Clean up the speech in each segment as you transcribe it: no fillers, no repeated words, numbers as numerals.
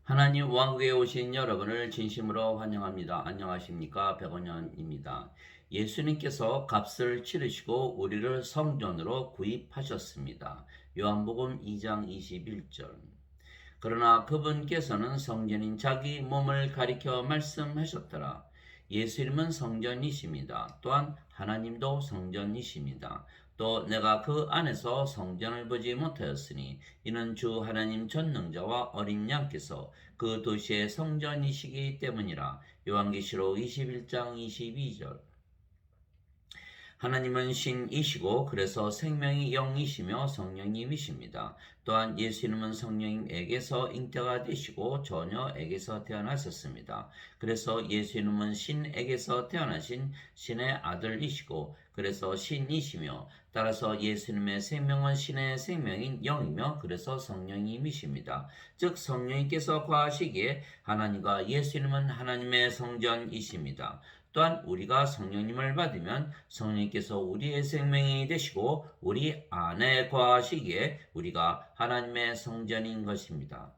하나님 왕국에 오신 여러분을 진심으로 환영합니다. 안녕하십니까? 백원현입니다. 예수님께서 값을 치르시고 우리를 성전으로 구입하셨습니다. 요한복음 2장 21절. 그러나 그분께서는 성전인 자기 몸을 가리켜 말씀하셨더라. 예수님은 성전이십니다. 또한 하나님도 성전이십니다. 또 내가 그 안에서 성전을 보지 못하였으니 이는 주 하나님 전능자와 어린 양께서 그 도시의 성전이시기 때문이라. 요한계시록 21장 22절. 하나님은 신이시고 그래서 생명이 영이시며 성령님이십니다. 또한 예수님은 성령님에게서 잉태가 되시고 처녀에게서 태어나셨습니다. 그래서 예수님은 신에게서 태어나신 신의 아들이시고 그래서 신이시며 따라서 예수님의 생명은 신의 생명인 영이며 그래서 성령님이십니다. 즉 성령님께서 거하시기에 하나님과 예수님은 하나님의 성전이십니다. 또한 우리가 성령님을 받으면 성령님께서 우리의 생명이 되시고 우리 안에 거하시기에 우리가 하나님의 성전인 것입니다.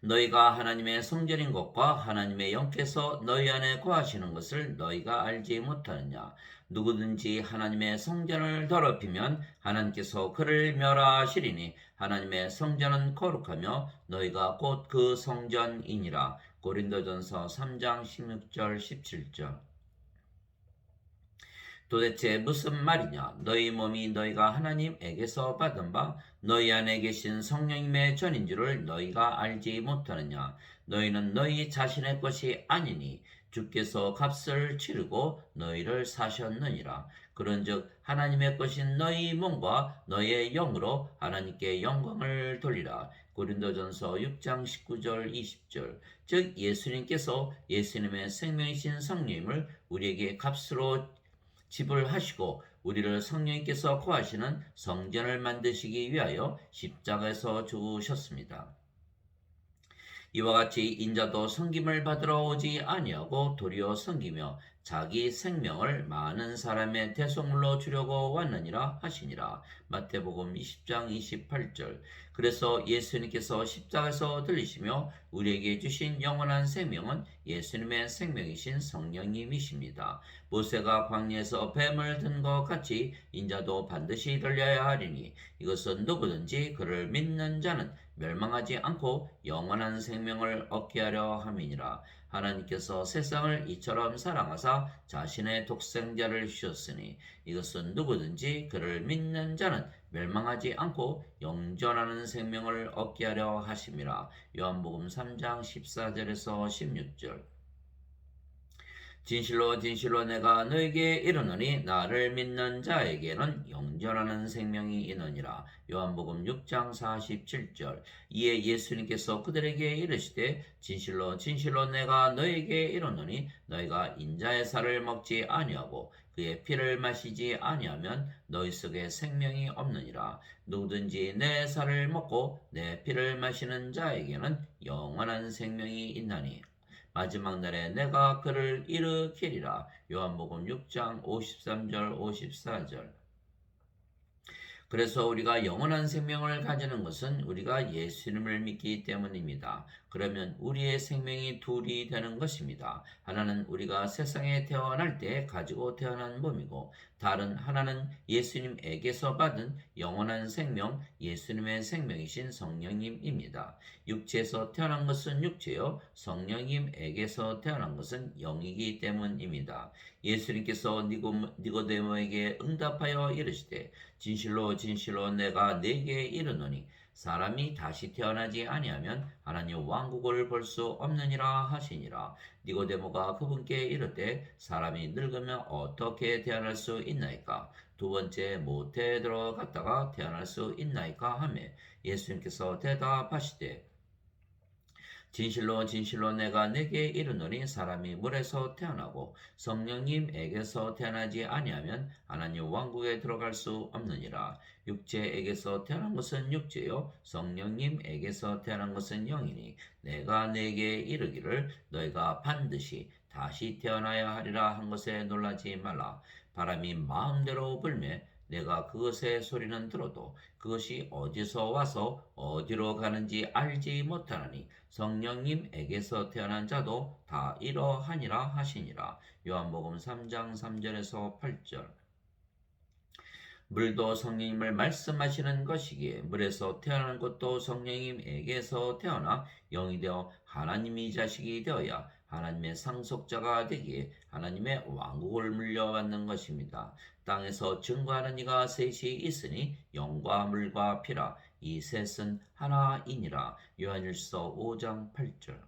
너희가 하나님의 성전인 것과 하나님의 영께서 너희 안에 거하시는 것을 너희가 알지 못하느냐. 누구든지 하나님의 성전을 더럽히면 하나님께서 그를 멸하시리니 하나님의 성전은 거룩하며 너희가 곧 그 성전이니라. 고린도전서 3장 16절 17절. 도대체 무슨 말이냐? 너희 몸이 너희가 하나님에게서 받은 바 너희 안에 계신 성령님의 전인 줄을 너희가 알지 못하느냐? 너희는 너희 자신의 것이 아니니 주께서 값을 치르고 너희를 사셨느니라. 그런즉 하나님의 것인 너희 몸과 너희의 영으로 하나님께 영광을 돌리라. 고린도전서 6장 19절 20절. 즉 예수님께서 예수님의 생명이신 성령님을 우리에게 값으로 지불하시고 우리를 성령님께서 거하시는 성전을 만드시기 위하여 십자가에서 죽으셨습니다. 이와 같이 인자도 섬김을 받으러 오지 아니하고 도리어 섬기며 자기 생명을 많은 사람의 대속물로 주려고 왔느니라 하시니라. 마태복음 20장 28절. 그래서 예수님께서 십자가에서 들리시며 우리에게 주신 영원한 생명은 예수님의 생명이신 성령님이십니다. 모세가 광야에서 뱀을 든 것 같이 인자도 반드시 들려야 하리니 이것은 누구든지 그를 믿는 자는 멸망하지 않고 영원한 생명을 얻게 하려 함이니라. 하나님께서 세상을 이처럼 사랑하사 자신의 독생자를 주셨으니 이것은 누구든지 그를 믿는 자는 멸망하지 않고 영존하는 생명을 얻게 하려 하심이라. 요한복음 3장 14절에서 16절. 진실로 진실로 내가 너에게 이르노니 나를 믿는 자에게는 영존하는 생명이 있느니라. 요한복음 6장 47절. 이에 예수님께서 그들에게 이르시되 진실로 진실로 내가 너에게 이르노니 너희가 인자의 살을 먹지 아니하고 그의 피를 마시지 아니하면 너희 속에 생명이 없느니라. 누구든지 내 살을 먹고 내 피를 마시는 자에게는 영원한 생명이 있나니 마지막 날에 내가 그를 일으키리라. 요한복음 6장 53절 54절. 그래서 우리가 영원한 생명을 가지는 것은 우리가 예수님을 믿기 때문입니다. 그러면 우리의 생명이 둘이 되는 것입니다. 하나는 우리가 세상에 태어날 때 가지고 태어난 몸이고 다른 하나는 예수님에게서 받은 영원한 생명, 예수님의 생명이신 성령님입니다. 육체에서 태어난 것은 육체요, 성령님에게서 태어난 것은 영이기 때문입니다. 예수님께서 니고데모에게 응답하여 이르시되 진실로 진실로 내가 네게 이르노니 사람이 다시 태어나지 아니하면 하나님 왕국을 볼 수 없느니라 하시니라. 니고데모가 그분께 이르되 사람이 늙으면 어떻게 태어날 수 있나이까? 두 번째 모태에 들어갔다가 태어날 수 있나이까 하며 예수님께서 대답하시되 진실로 진실로 내가 네게 이르노니 사람이 물에서 태어나고 성령님에게서 태어나지 아니하면 하나님 왕국에 들어갈 수 없느니라. 육체에게서 태어난 것은 육체요 성령님에게서 태어난 것은 영이니 내가 네게 이르기를 너희가 반드시 다시 태어나야 하리라 한 것에 놀라지 말라. 바람이 마음대로 불매 내가 그것의 소리는 들어도 그것이 어디서 와서 어디로 가는지 알지 못하나니 성령님에게서 태어난 자도 다 이러하니라 하시니라. 요한복음 3장 3절에서 8절. 물도 성령님을 말씀하시는 것이기에 물에서 태어난 것도 성령님에게서 태어나 영이 되어 하나님의 자식이 되어야 하나님의 상속자가 되기에 하나님의 왕국을 물려받는 것입니다. 땅에서 증거하는 이가 셋이 있으니 영과 물과 피라. 이 셋은 하나이니라. 요한일서 5장 8절.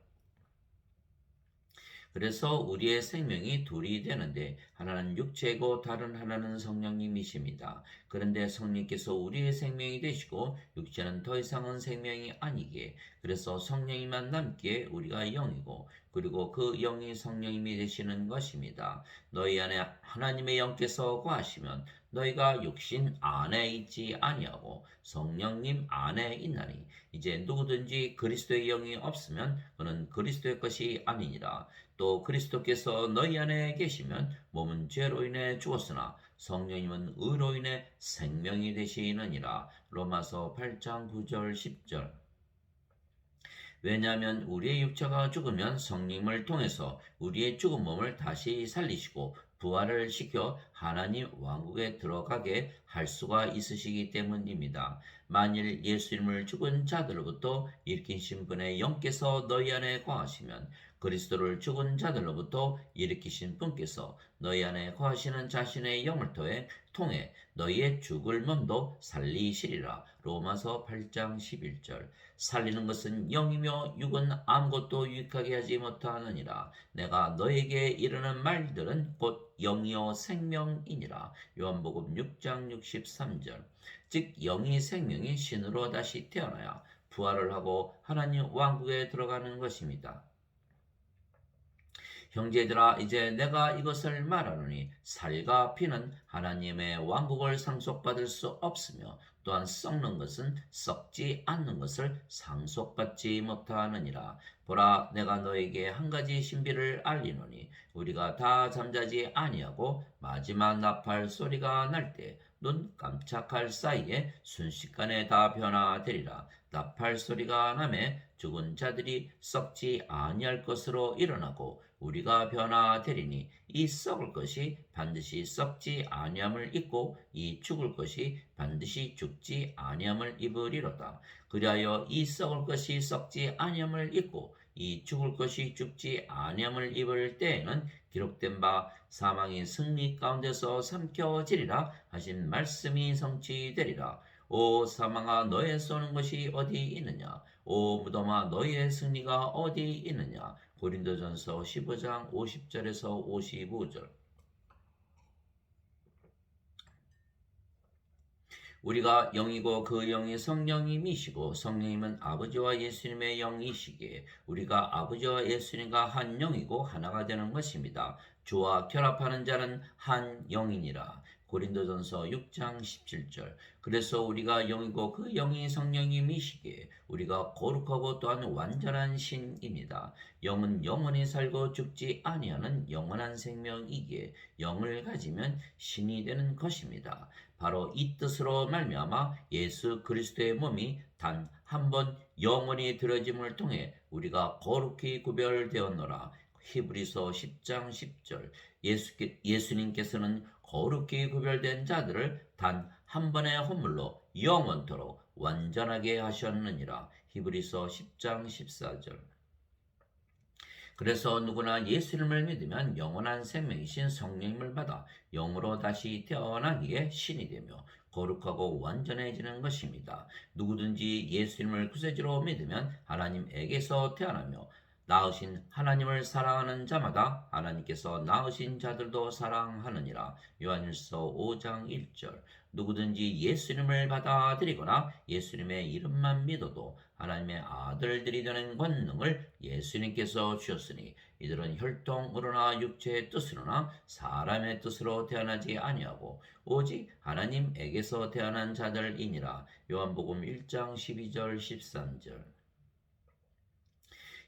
그래서 우리의 생명이 둘이 되는데 하나는 육체고 다른 하나는 성령님이십니다. 그런데 성령께서 우리의 생명이 되시고 육체는 더 이상은 생명이 아니기에 그래서 성령이만 남기에 우리가 영이고 그리고 그 영이 성령님이 되시는 것입니다. 너희 안에 하나님의 영께서 거하시면 너희가 육신 안에 있지 아니하고 성령님 안에 있나니 이제 누구든지 그리스도의 영이 없으면 그는 그리스도의 것이 아니니라. 또 그리스도께서 너희 안에 계시면 몸은 죄로 인해 죽었으나 성령님은 의로 인해 생명이 되시느니라. 로마서 8장 9절 10절. 왜냐하면 우리의 육체가 죽으면 성령을 통해서 우리의 죽은 몸을 다시 살리시고 부활을 시켜 하나님 왕국에 들어가게 할 수가 있으시기 때문입니다. 만일 예수님을 죽은 자들로부터 일으키신 분의 영께서 너희 안에 거하시면 그리스도를 죽은 자들로부터 일으키신 분께서 너희 안에 거하시는 자신의 영을 통해 너희의 죽을 몸도 살리시리라. 로마서 8장 11절. 살리는 것은 영이며 육은 아무것도 유익하게 하지 못하느니라. 내가 너에게 이르는 말들은 곧 영이요 생명이니라. 요한복음 6장 63절. 즉 영이 생명이 신으로 다시 태어나야 부활을 하고 하나님 왕국에 들어가는 것입니다. 형제들아 이제 내가 이것을 말하노니 살과 피는 하나님의 왕국을 상속받을 수 없으며 또한 썩는 것은 썩지 않는 것을 상속받지 못하느니라. 보라 내가 너에게 한 가지 신비를 알리노니 우리가 다 잠자지 아니하고 마지막 나팔 소리가 날 때 눈 깜짝할 사이에 순식간에 다 변화되리라. 나팔 소리가 나매 죽은 자들이 썩지 아니할 것으로 일어나고 우리가 변화되리니 이 썩을 것이 반드시 썩지 아니함을 입고 이 죽을 것이 반드시 죽지 아니함을 입으리로다. 그리하여 이 썩을 것이 썩지 아니함을 입고 이 죽을 것이 죽지 아니함을 입을 때에는 기록된 바 사망이 승리 가운데서 삼켜지리라 하신 말씀이 성취되리라. 오 사망아 너의 쏘는 것이 어디 있느냐? 오 무덤아 너희의 승리가 어디 있느냐? 고린도전서 15장 50절에서 55절. 우리가 영이고 그 영이 성령님이시고 성령님은 아버지와 예수님의 영이시기에 우리가 아버지와 예수님과 한 영이고 하나가 되는 것입니다. 주와 결합하는 자는 한 영이니라. 고린도전서 6장 17절. 그래서 우리가 영이고 그 영이 성령님이시기에 우리가 거룩하고 또한 완전한 신입니다. 영은 영원히 살고 죽지 아니하는 영원한 생명이기에 영을 가지면 신이 되는 것입니다. 바로 이 뜻으로 말미암아 예수 그리스도의 몸이 단 한 번 영원히 들어짐을 통해 우리가 거룩히 구별되었노라. 히브리서 10장 10절. 예수님께서는 거룩히 구별된 자들을 단 한 번의 헌물로 영원토록 완전하게 하셨느니라. 히브리서 10장 14절. 그래서 누구나 예수님을 믿으면 영원한 생명이신 성령님을 받아 영으로 다시 태어나기에 신이 되며 거룩하고 완전해지는 것입니다. 누구든지 예수님을 구세주로 믿으면 하나님에게서 태어나며 낳으신 하나님을 사랑하는 자마다 하나님께서 낳으신 자들도 사랑하느니라. 요한일서 5장 1절. 누구든지 예수님을 받아들이거나 예수님의 이름만 믿어도 하나님의 아들들이 되는 권능을 예수님께서 주셨으니 이들은 혈통으로나 육체의 뜻으로나 사람의 뜻으로 태어나지 아니하고 오직 하나님에게서 태어난 자들이니라. 요한복음 1장 12절 13절.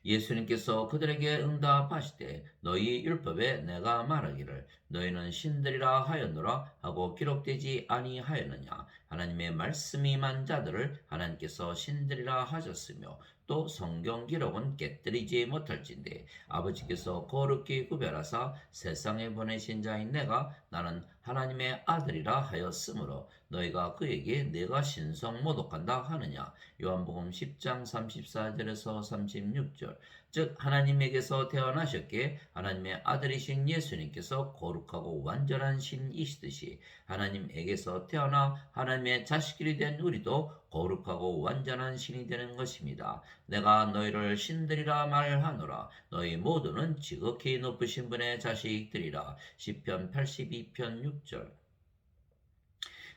예수님께서 그들에게 응답하시되 너희 율법에 내가 말하기를 너희는 신들이라 하였노라 하고 기록되지 아니하였느냐. 하나님의 말씀이 임한 자들을 하나님께서 신들이라 하셨으며 또 성경 기록은 깨뜨리지 못할진대 아버지께서 거룩히 구별하사 세상에 보내신 자인 내가 나는 하나님의 아들이라 하였으므로 너희가 그에게 내가 신성 모독한다 하느냐. 요한복음 10장 34절에서 36절. 즉 하나님에게서 태어나셨기에 하나님의 아들이신 예수님께서 거룩하고 완전한 신이시듯이 하나님에게서 태어나 하나님의 자식들이 된 우리도 거룩하고 완전한 신이 되는 것입니다. 내가 너희를 신들이라 말하노라. 너희 모두는 지극히 높으신 분의 자식들이라. 시편 82편 6절.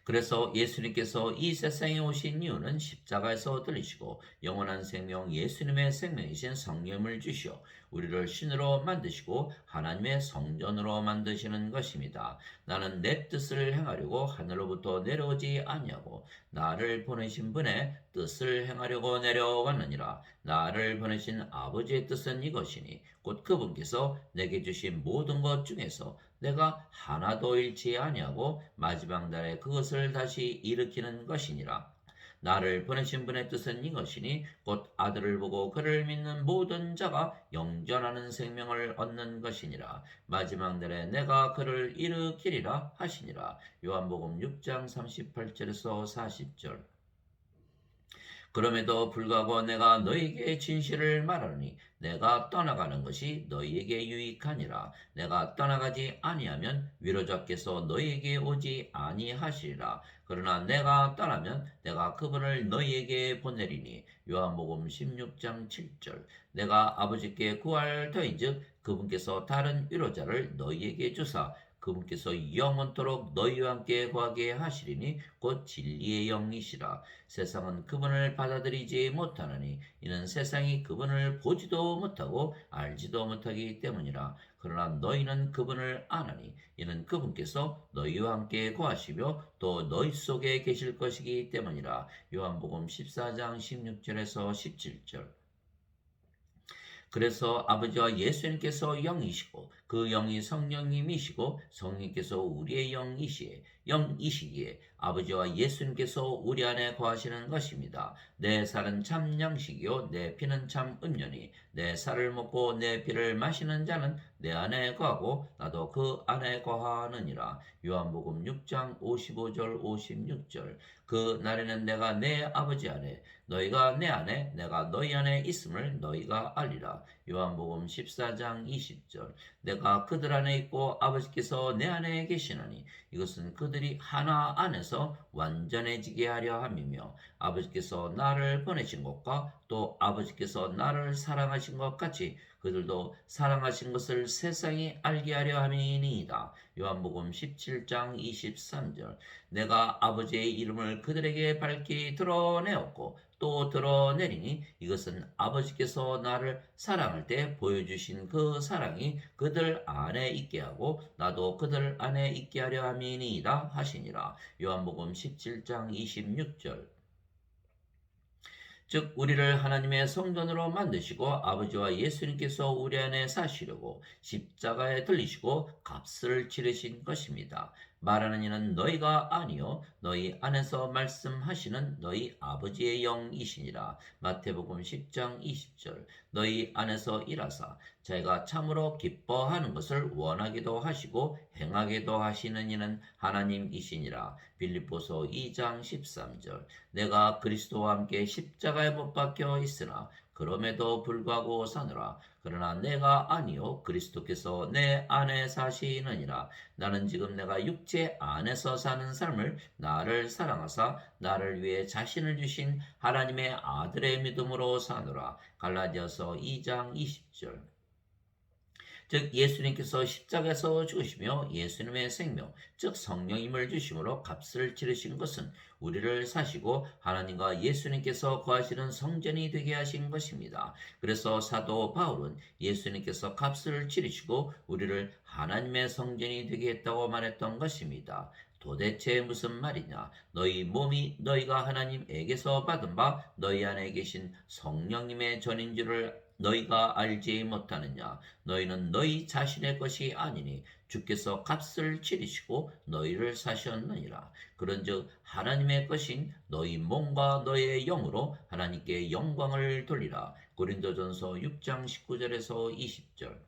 그래서 예수님께서 이 세상에 오신 이유는 십자가에서 들리시고 영원한 생명 예수님의 생명이신 성령을 주시어 우리를 신으로 만드시고 하나님의 성전으로 만드시는 것입니다. 나는 내 뜻을 행하려고 하늘로부터 내려오지 아니하고 나를 보내신 분의 뜻을 행하려고 내려왔느니라. 나를 보내신 아버지의 뜻은 이것이니 곧 그분께서 내게 주신 모든 것 중에서 내가 하나도 잃지 아니하고 마지막 날에 그것을 다시 일으키는 것이니라. 나를 보내신 분의 뜻은 이것이니 곧 아들을 보고 그를 믿는 모든 자가 영전하는 생명을 얻는 것이니라. 마지막 날에 내가 그를 일으키리라 하시니라. 요한복음 6장 38절에서 40절. 그럼에도 불구하고 내가 너희에게 진실을 말하노니 내가 떠나가는 것이 너희에게 유익하니라. 내가 떠나가지 아니하면 위로자께서 너희에게 오지 아니하시리라. 그러나 내가 떠나면 내가 그분을 너희에게 보내리니. 요한복음 16장 7절. 내가 아버지께 구할 터인즉 그분께서 다른 위로자를 너희에게 주사 그분께서 영원토록 너희와 함께 거하게 하시리니 곧 진리의 영이시라. 세상은 그분을 받아들이지 못하느니 이는 세상이 그분을 보지도 못하고 알지도 못하기 때문이라. 그러나 너희는 그분을 아나니 이는 그분께서 너희와 함께 거하시며 또 너희 속에 계실 것이기 때문이라. 요한복음 14장 16절에서 17절. 그래서 아버지와 예수님께서 영이시고 그 영이 성령님이시고 성령님께서 우리의 영이시기에 아버지와 예수님께서 우리 안에 거하시는 것입니다. 내 살은 참 양식이요 내 피는 참 음료니 내 살을 먹고 내 피를 마시는 자는 내 안에 거하고 나도 그 안에 거하느니라. 요한복음 6장 55절 56절. 그 날에는 내가 내 아버지 안에 너희가 내 안에 내가 너희 안에 있음을 너희가 알리라. 요한복음 14장 20절. 내가 그들 안에 있고 아버지께서 내 안에 계시나니 이것은 그들이 하나 안에서 완전해지게 하려 함이며 아버지께서 나를 보내신 것과 또 아버지께서 나를 사랑하신 것 같이 그들도 사랑하신 것을 세상이 알게 하려 함이니이다. 요한복음 17장 23절. 내가 아버지의 이름을 그들에게 밝히 드러내었고 또 드러내리니 이것은 아버지께서 나를 사랑할 때 보여주신 그 사랑이 그들 안에 있게 하고 나도 그들 안에 있게 하려 함이니이다 하시니라. 요한복음 17장 26절. 즉 우리를 하나님의 성전으로 만드시고 아버지와 예수님께서 우리 안에 사시려고 십자가에 들리시고 값을 치르신 것입니다. 말하는 이는 너희가 아니요 너희 안에서 말씀하시는 너희 아버지의 영이시니라. 마태복음 10장 20절. 너희 안에서 일하사 자기가 참으로 기뻐하는 것을 원하기도 하시고 행하기도 하시는 이는 하나님이시니라. 빌립보서 2장 13절. 내가 그리스도와 함께 십자가에 못 박혀 있으나 그럼에도 불구하고 사느라. 그러나 내가 아니요 그리스도께서 내 안에 사시느니라. 나는 지금 내가 육체 안에서 사는 삶을 나를 사랑하사 나를 위해 자신을 주신 하나님의 아들의 믿음으로 사느라. 갈라디아서 2장 20절. 즉 예수님께서 십자가에서 죽으시며 예수님의 생명 즉 성령님을 주심으로 값을 치르신 것은 우리를 사시고 하나님과 예수님께서 거하시는 성전이 되게 하신 것입니다. 그래서 사도 바울은 예수님께서 값을 치르시고 우리를 하나님의 성전이 되게 했다고 말했던 것입니다. 도대체 무슨 말이냐? 너희 몸이 너희가 하나님에게서 받은 바 너희 안에 계신 성령님의 전인 줄을 너희가 알지 못하느냐? 너희는 너희 자신의 것이 아니니 주께서 값을 치르시고 너희를 사셨느니라. 그런즉 하나님의 것인 너희 몸과 너희의 영으로 하나님께 영광을 돌리라. 고린도전서 6장 19절에서 20절.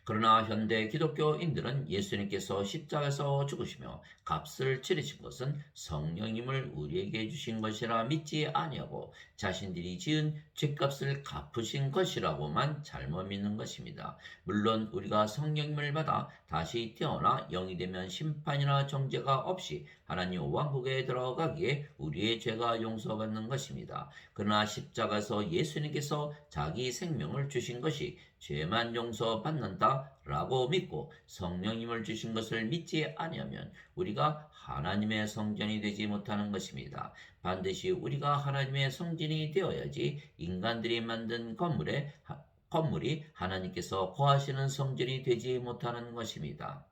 그러나 현대 기독교인들은 예수님께서 십자가에서 죽으시며 값을 치르신 것은 성령님을 우리에게 주신 것이라 믿지 아니하고 자신들이 지은 죄값을 갚으신 것이라고만 잘못 믿는 것입니다. 물론 우리가 성령님을 받아 다시 태어나 영이 되면 심판이나 정죄가 없이 하나님 왕국에 들어가기에 우리의 죄가 용서받는 것입니다. 그러나 십자가에서 예수님께서 자기 생명을 주신 것이 죄만 용서받는다라고 믿고 성령님을 주신 것을 믿지 아니하면 우리가 하나님의 성전이 되지 못하는 것입니다. 반드시 우리가 하나님의 성전이 되어야지 인간들이 만든 건물이 하나님께서 거하시는 성전이 되지 못하는 것입니다.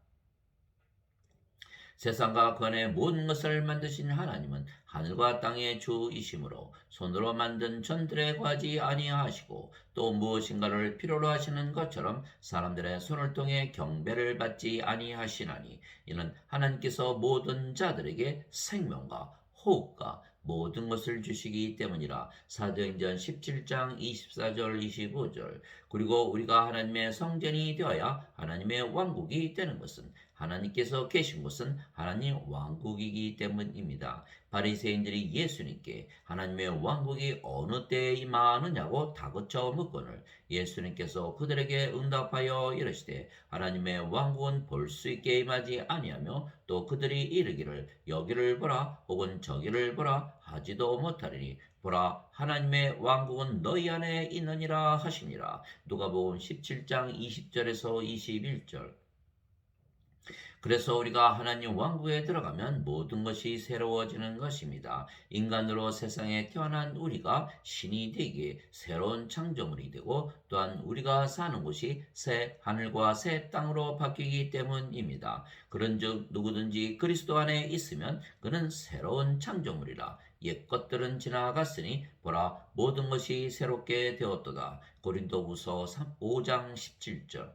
세상과 그 안의 모든 것을 만드신 하나님은 하늘과 땅의 주이시므로 손으로 만든 전들에 거하지 아니하시고 또 무엇인가를 필요로 하시는 것처럼 사람들의 손을 통해 경배를 받지 아니하시나니 이는 하나님께서 모든 자들에게 생명과 호흡과 모든 것을 주시기 때문이라. 사도행전 17장 24절 25절. 그리고 우리가 하나님의 성전이 되어야 하나님의 왕국이 되는 것은 하나님께서 계신 곳은 하나님 왕국이기 때문입니다. 바리새인들이 예수님께 하나님의 왕국이 어느 때에 임하느냐고 다그쳐 묻거늘 예수님께서 그들에게 응답하여 이르시되 하나님의 왕국은 볼 수 있게 임하지 아니하며 또 그들이 이르기를 여기를 보라 혹은 저기를 보라 하지도 못하리니 보라 하나님의 왕국은 너희 안에 있느니라 하시니라. 누가복음 17장 20절에서 21절. 그래서 우리가 하나님 왕국에 들어가면 모든 것이 새로워지는 것입니다. 인간으로 세상에 태어난 우리가 신이 되기에 새로운 창조물이 되고 또한 우리가 사는 곳이 새 하늘과 새 땅으로 바뀌기 때문입니다. 그런즉 누구든지 그리스도 안에 있으면 그는 새로운 창조물이라. 옛 것들은 지나갔으니 보라 모든 것이 새롭게 되었도다. 고린도후서 5장 17절.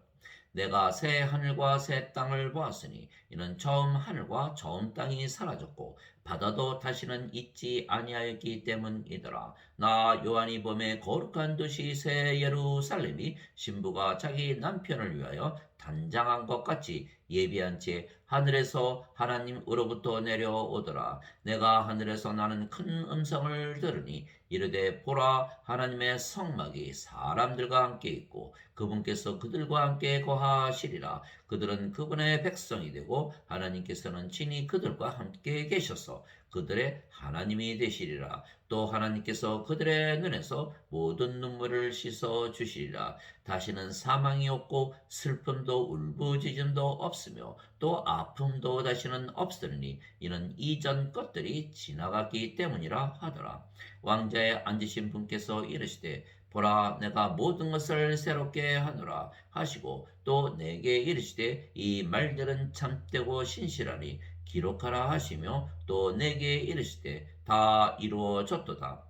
내가 새 하늘과 새 땅을 보았으니 이는 처음 하늘과 처음 땅이 사라졌고 바다도 다시는 있지 아니하였기 때문이더라. 나 요한이 봄에 거룩한 도시 새 예루살렘이 신부가 자기 남편을 위하여 단장한 것 같이 예비한 채 하늘에서 하나님으로부터 내려오더라. 내가 하늘에서 나는 큰 음성을 들으니 이르되 보라 하나님의 성막이 사람들과 함께 있고 그분께서 그들과 함께 거하시리라. 그들은 그분의 백성이 되고 하나님께서는 친히 그들과 함께 계셔서 그들의 하나님이 되시리라. 또 하나님께서 그들의 눈에서 모든 눈물을 씻어 주시리라. 다시는 사망이 없고 슬픔도 울부짖음도 없으며 또 아픔도 다시는 없으리니 이는 이전 것들이 지나갔기 때문이라 하더라. 왕자에 앉으신 분께서 이르시되 보라 내가 모든 것을 새롭게 하노라 하시고 또 내게 이르시되 이 말들은 참되고 신실하니 기록하라 하시며 또 내게 이르시되 다 이루어졌도다.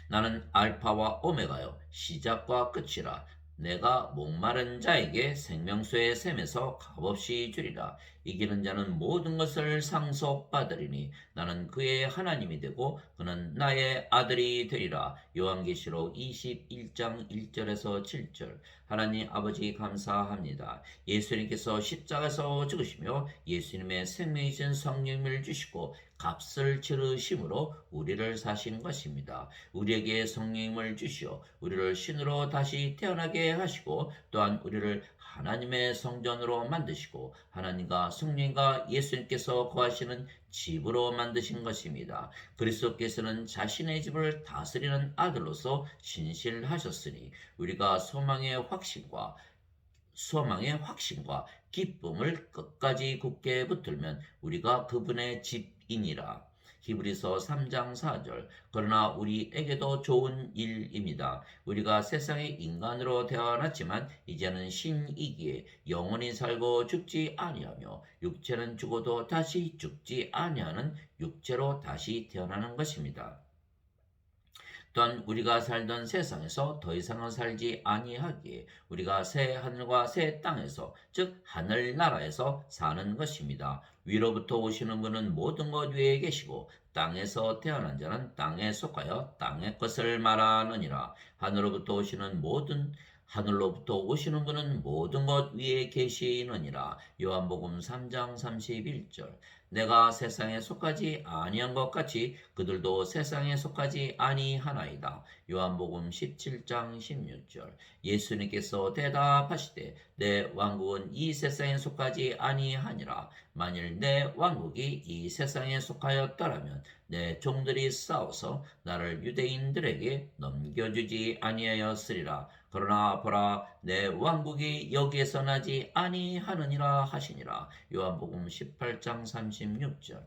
나는 알파와 오메가요 시작과 끝이라. 내가 목마른 자에게 생명수의 샘에서 값없이 주리라. 이기는 자는 모든 것을 상속받으리니 나는 그의 하나님이 되고 그는 나의 아들이 되리라. 요한계시록 21장 1절에서 7절. 하나님 아버지 감사합니다. 예수님께서 십자가에서 죽으시며 예수님의 생명이신 성령을 주시고 값을 치르심으로 우리를 사신 것입니다. 우리에게 성령을 주시어 우리를 신으로 다시 태어나게 하시고 또한 우리를 하나님의 성전으로 만드시고 하나님과 성령과 예수님께서 거하시는 집으로 만드신 것입니다. 그리스도께서는 자신의 집을 다스리는 아들로서 신실하셨으니 우리가 소망의 확신과 기쁨을 끝까지 굳게 붙들면 우리가 그분의 집이니라. 히브리서 3장 4절. 그러나 우리에게도 좋은 일입니다. 우리가 세상의 인간으로 태어났지만 이제는 신이기에 영원히 살고 죽지 아니하며 육체는 죽어도 다시 죽지 아니하는 육체로 다시 태어나는 것입니다. 또한 우리가 살던 세상에서 더 이상은 살지 아니하기에 우리가 새 하늘과 새 땅에서 즉 하늘나라에서 사는 것입니다. 위로부터 오시는 분은 모든 것 위에 계시고 땅에서 태어난 자는 땅에 속하여 땅의 것을 말하느니라. 하늘로부터 오시는 분은 모든 것 위에 계시느니라. 요한복음 3장 31절. 내가 세상에 속하지 아니한 것 같이 그들도 세상에 속하지 아니하나이다. 요한복음 17장 16절. 예수님께서 대답하시되 내 왕국은 이 세상에 속하지 아니하니라. 만일 내 왕국이 이 세상에 속하였더라면 내 종들이 싸워서 나를 유대인들에게 넘겨주지 아니하였으리라. 그러나 보라 내 왕국이 여기에서 나지 아니하느니라 하시니라. 요한복음 18장 36절.